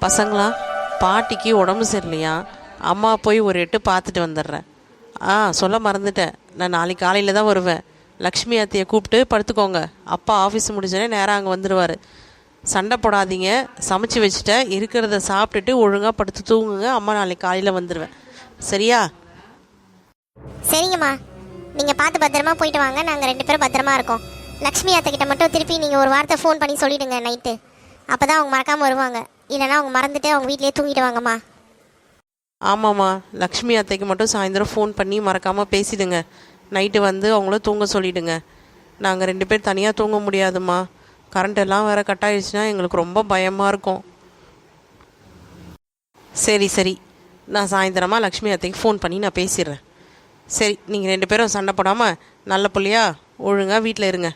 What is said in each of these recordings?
பசங்களா, பாட்டிக்கு உடம்பு சரியில்லையா, அம்மா போய் ஒரு எட்டு பார்த்துட்டு வந்துடுறேன். சொல்ல மறந்துட்டேன், நான் நாளைக்கு காலையில் தான் வருவேன். லக்ஷ்மி அத்தையை கூப்பிட்டு படுத்துக்கோங்க. அப்பா ஆஃபீஸ் முடிஞ்சோடனே நேராக அங்கே வந்துடுவார். சண்டை போடாதீங்க, சமைச்சு வச்சுட்டேன், இருக்கிறத சாப்பிட்டுட்டு ஒழுங்காக படுத்து தூங்குங்க. அம்மா நாளைக்கு காலையில் வந்துடுவேன். சரியா? சரிங்கம்மா, நீங்கள் பார்த்து பத்திரமா போயிட்டு வாங்க. நாங்கள் 2 பேரும் பத்திரமா இருக்கோம். லக்ஷ்மி அத்தைக்கிட்ட மட்டும் திருப்பி நீங்கள் ஒரு வார்த்தை ஃபோன் பண்ணி சொல்லிவிடுங்க நைட்டு. அப்போ தான் அவங்க மறக்காமல் வருவாங்க. இல்லைனா அவங்க மறந்துட்டு அவங்க வீட்டிலே தூங்கிட்டு வாங்கம்மா. ஆமாம்மா, லக்ஷ்மி அத்தைக்கு மட்டும் சாயந்தரம் ஃபோன் பண்ணி மறக்காமல் பேசிடுங்க. நைட்டு வந்து அவங்கள தூங்க சொல்லிவிடுங்க. நாங்கள் 2 பேர் தனியாக தூங்க முடியாதும்மா. கரண்ட் எல்லாம் வேறு கட் ஆகிடுச்சுன்னா எங்களுக்கு ரொம்ப பயமாக இருக்கும். சரி, நான் சாயந்தரமாக லக்ஷ்மி அத்தைக்கு ஃபோன் பண்ணி நான் பேசிடுறேன். சரி, நீங்கள் 2 பேரும் சண்டை போடாமல் நல்ல பிள்ளையா ஒழுங்காக வீட்டில் இருங்க.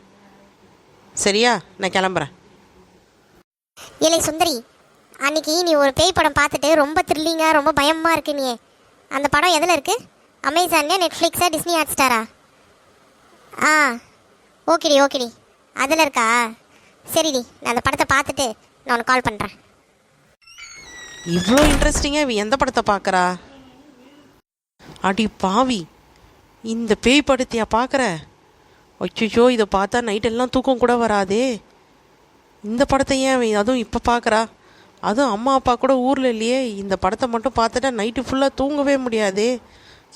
சரியா? நான் கிளம்புறேன். ஏலே சுந்தரி, அன்னைக்கு நீ ஒரு பேய் படம் பார்த்துட்டு ரொம்ப த்ரில்லிங்காக ரொம்ப பயமாக இருக்கு. நீ அந்த படம் எதில் இருக்குது? அமேசான்லையா, நெட்ஃப்ளிக்ஸா, டிஸ்னி ஹாட்ஸ்டாரா? ஓகேடி அதில் இருக்கா? சரிடி, நான் அந்த படத்தை பார்த்துட்டு நான் உனக்கு கால் பண்ணுறேன். இவ்வளோ இன்ட்ரெஸ்டிங்காக இவ எந்த படத்தை பார்க்குறா? அடி பாவி, இந்த பேய் படத்தையா பார்க்குற? அச்சோ, இதை பார்த்தா நைட்டெல்லாம் தூக்கம் கூட வராதே. இந்த படத்தை ஏன் அதுவும் இப்போ பார்க்குறா? அதுவும் அம்மா அப்பா கூட ஊரில் இல்லையே. இந்த படத்தை மட்டும் பார்த்துட்டா நைட்டு ஃபுல்லாக தூங்கவே முடியாதே.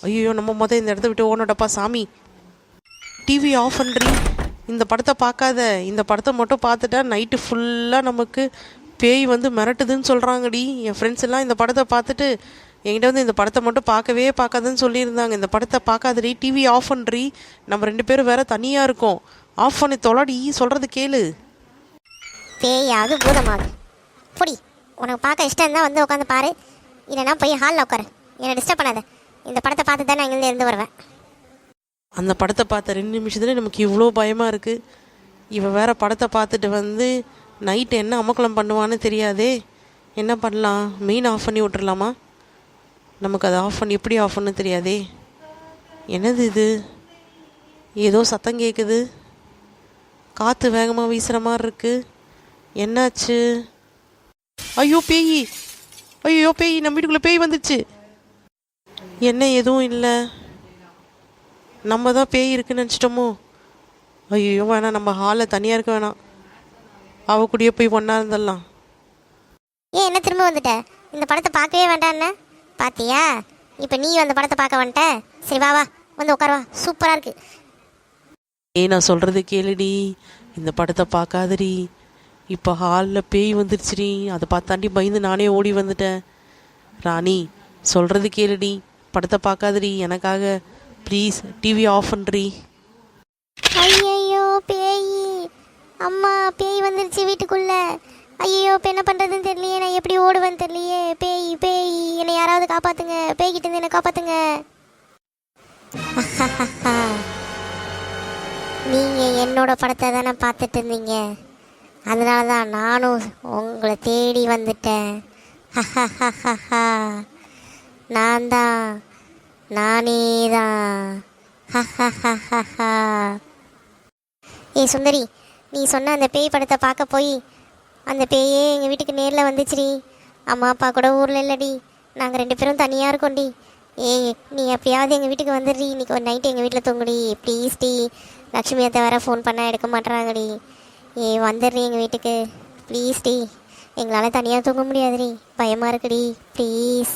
ஐயோ, நம்ம இந்த இடத்த விட்டு ஓனடப்பா சாமி. டிவி ஆஃப் பண்ணுறீ. இந்த படத்தை பார்க்காத. இந்த படத்தை மட்டும் பார்த்துட்டா நைட்டு ஃபுல்லாக நமக்கு பேய் வந்து மிரட்டுதுன்னு சொல்கிறாங்கடி. என் ஃப்ரெண்ட்ஸ் எல்லாம் இந்த படத்தை பார்த்துட்டு என்கிட்ட வந்து இந்த படத்தை மட்டும் பார்க்கவே பார்க்காதுன்னு சொல்லியிருந்தாங்க. இந்த படத்தை பார்க்காதடி, டிவி ஆஃப் பண்ணுறீ. நம்ம 2 பேரும் வேறு தனியாக இருக்கோம். ஆஃப் பண்ணி தொலாடி, சொல்கிறது கேளு. பேயாவது பூதமாகுது பொடி. உனக்கு பார்க்க இஷ்டம் இருந்தால் வந்து உட்காந்து பாரு, இல்லைனா போய் ஹாலில் உட்காரு. என்னை டிஸ்டர்ப் பண்ணாத. இந்த படத்தை பார்த்து தான் நான் இங்கேருந்து இருந்து வருவேன். அந்த படத்தை பார்த்த 2 நிமிஷத்துல நமக்கு இவ்வளோ பயமாக இருக்குது. இவன் வேறு படத்தை பார்த்துட்டு வந்து நைட்டு என்ன அமக்கலம் பண்ணுவான்னு தெரியாதே. என்ன பண்ணலாம்? மெயின் ஆஃப் பண்ணி விட்டுறலாமா? நமக்கு அதை ஆஃப் பண்ணி எப்படி ஆஃப் பண்ணு தெரியாதே. என்னது இது? ஏதோ சத்தம் கேட்குது. காற்று வேகமாக வீசுகிற மாதிரி இருக்குது. என்னாச்சு? ஐயோ பேய், நம்ம வீட்டுக்குள்ளே பேய் வந்துடுச்சு. என்ன எதுவும் இல்லை, நம்ம தான் பேய் இருக்குன்னு நினச்சிட்டோமோ? ஐயோ வேணாம், நம்ம ஹாலில் தனியாக இருக்க வேணாம். அவ கூடயே போய் ஒன்றா இருந்துடலாம். ஏன் என்ன திரும்ப வந்துட்ட? இந்த படத்தை பார்க்கவே வேண்டான்னு பார்த்தியா? இப்போ நீ அந்த படத்தை பார்க்க வந்துட்ட. சரி வா வந்து உட்காருவா, சூப்பராக இருக்கு. நான் சொல்கிறது கேளுடி, இந்த படத்தை பார்க்காதடி. இப்போ ஹாலில் பேய் வந்துருச்சுடி. அதை பார்த்தாண்டி பயந்து நானே ஓடி வந்துட்டேன். ராணி, சொல்கிறது கேளுடி, படத்தை பார்க்காதடி எனக்காக ப்ளீஸ். TV off பண்ணுறி. ஐயோ பேய், அம்மா பேய் வந்துருச்சு வீட்டுக்குள்ள. ஐயோ இப்போ என்ன பண்ணுறதுன்னு தெரியலையே, நான் எப்படி ஓடுவேன்னு தெரியலையே. பேய் என்னை யாராவது காப்பாற்றுங்க, பேய்கிட்ட இருந்து என்னை காப்பாற்றுங்க. நீங்கள் என்னோட படத்தை தானே பார்த்துட்டு இருந்தீங்க, அதனால தான் நானும் உங்களை தேடி வந்துட்டேன். நானே தான். ஏய் சுந்தரி, நீ சொன்ன அந்த பேய் படத்தை பார்க்க போய் அந்த பேயே எங்கள் வீட்டுக்கு நேரில் வந்துச்சுடி. அம்மா அப்பா கூட ஊரில் இல்லடி, நாங்கள் 2 பேரும் தனியாக இருக்கோண்டி. ஏய் நீ எப்படியாவது எங்கள் வீட்டுக்கு வந்துடுறீ. இன்றைக்கி ஒரு நைட்டு எங்கள் வீட்டில் தூங்குடி ப்ளீஸ் டி. லக்ஷ்மி அத்தை வேறு ஃபோன் பண்ணால் எடுக்க மாட்டுறாங்கடி. வந்துடுறீ எங்கள் வீட்டுக்கு ப்ளீஸ் டி. எங்களால் தனியாக தூங்க முடியாதுடி, பயமாக இருக்குடி ப்ளீஸ்.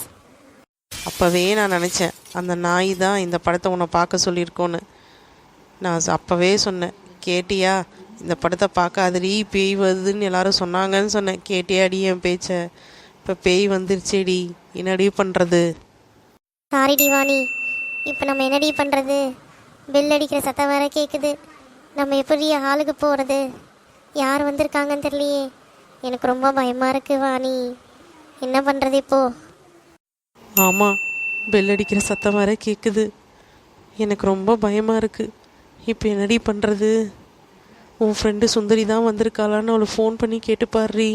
அப்போவே நான் நினச்சேன் அந்த நாய் தான் இந்த படத்தை உன்னை பார்க்க சொல்லியிருக்கோன்னு. நான் அப்போவே சொன்னேன், கேட்டியா? இந்த படத்தை பார்க்காதடி, பேய் வருதுன்னு எல்லாரும் சொன்னாங்கன்னு சொன்னேன். கேட்டியாடி என் பேச்சை? இப்போ பேய் வந்துருச்சேடி, என்னடி பண்ணுறது? சாரிடி வாணி, இப்போ நம்ம என்னடி பண்ணுறது? பெல் அடிக்கிற சத்தம் வேற கேட்குது. நம்ம எப்படி ஹாலுக்கு போகிறது? யார் வந்திருக்காங்கன்னு தெரியலையே. எனக்கு ரொம்ப பயமாக இருக்குது வாணி, என்ன பண்ணுறது இப்போது? ஆமாம், பெல் அடிக்கிற சத்தம் வேற கேட்குது. எனக்கு ரொம்ப பயமாக இருக்குது. இப்போ என்னடி பண்ணுறது? உன் ஃப்ரெண்டு சுந்தரி தான் வந்திருக்காளான்னு அவளை ஃபோன் பண்ணி கேட்டு பாருறீ.